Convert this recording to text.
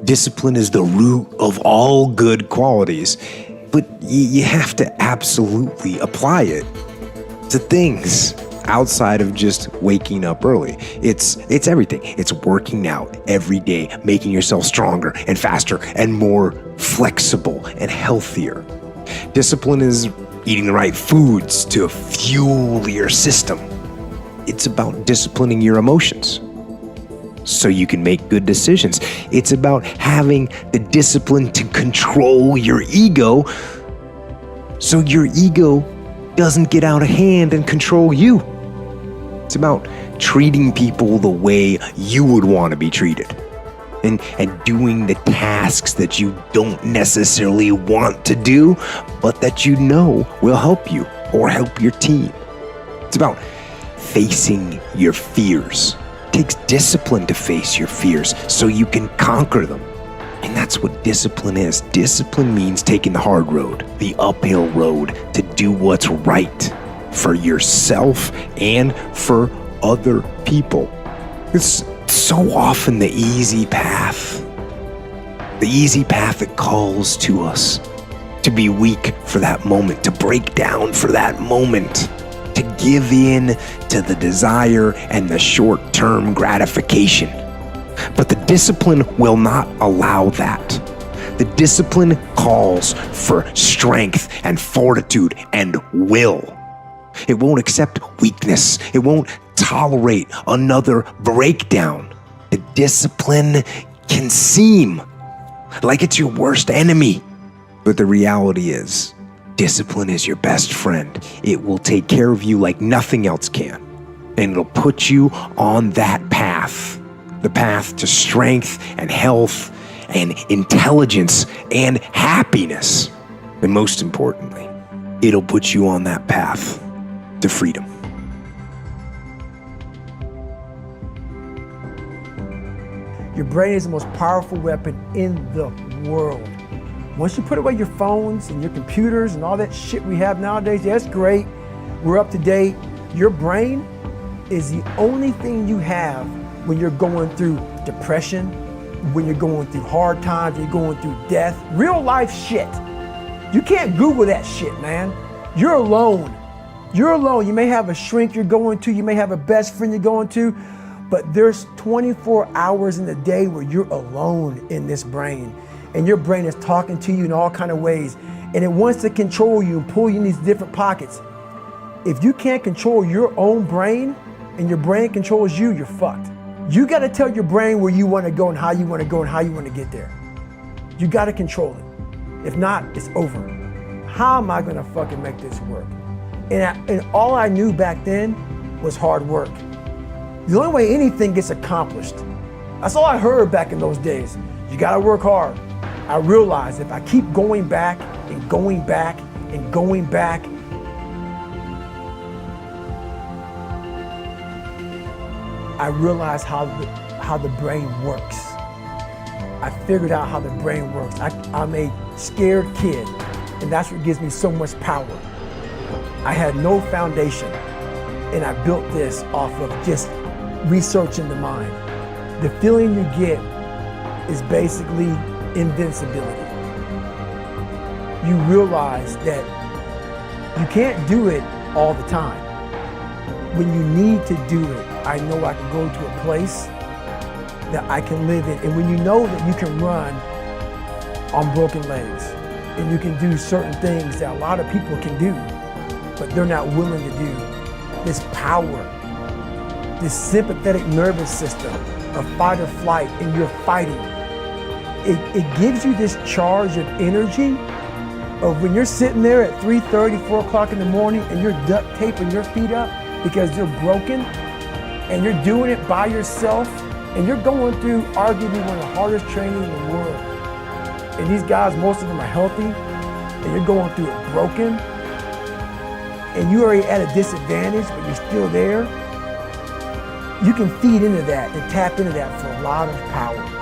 Discipline is the root of all good qualities, but you have to absolutely apply it to things outside of just waking up early. It's everything. It's working out every day, making yourself stronger and faster and more flexible and healthier. Discipline is eating the right foods to fuel your system. It's about disciplining your emotions so you can make good decisions. It's about having the discipline to control your ego so your ego doesn't get out of hand and control you. It's about treating people the way you would want to be treated and doing the tasks that you don't necessarily want to do, but that you know will help you or help your team. It's about facing your fears. It takes discipline to face your fears so you can conquer them. And that's what discipline is. Discipline means taking the hard road, the uphill road, to do what's right for yourself and for other people. It's so often the easy path that calls to us to be weak for that moment, to break down for that moment, to give in to the desire and the short-term gratification. But the discipline will not allow that. The discipline calls for strength and fortitude and will. It won't accept weakness. It won't tolerate another breakdown. The discipline can seem like it's your worst enemy, but the reality is, discipline is your best friend. It will take care of you like nothing else can, and it'll put you on that path, the path to strength and health and intelligence and happiness. And most importantly, it'll put you on that path to freedom. Your brain is the most powerful weapon in the world. Once you put away your phones and your computers and all that shit we have nowadays, yeah, it's great. We're up to date. Your brain is the only thing you have when you're going through depression, when you're going through hard times, you're going through death, real life shit. You can't Google that shit, man. You're alone. You're alone. You may have a shrink you're going to, you may have a best friend you're going to, but there's 24 hours in the day where you're alone in this brain. And your brain is talking to you in all kinds of ways. And it wants to control you and pull you in these different pockets. If you can't control your own brain and your brain controls you, you're fucked. You gotta tell your brain where you wanna go and how you wanna go and how you wanna get there. You gotta control it. If not, it's over. How am I gonna fucking make this work? And all I knew back then was hard work. The only way anything gets accomplished, that's all I heard back in those days. You gotta work hard. I realized if I keep going back and going back and going back, I realized how the brain works. I figured out how the brain works. I'm a scared kid, and that's what gives me so much power. I had no foundation, and I built this off of just researching the mind. The feeling you get is basically invincibility. You realize that you can't do it all the time. When you need to do it, I know I can go to a place that I can live in. And when you know that you can run on broken legs and you can do certain things that a lot of people can do, but they're not willing to do, this power, this sympathetic nervous system of fight or flight, and you're fighting. It gives you this charge of energy of when you're sitting there at 3:30, 4 o'clock in the morning and you're duct taping your feet up because they're broken, and you're doing it by yourself, and you're going through arguably one of the hardest training in the world. And these guys, most of them are healthy, and you're going through it broken, and you're already at a disadvantage, but you're still there. You can feed into that and tap into that for a lot of power.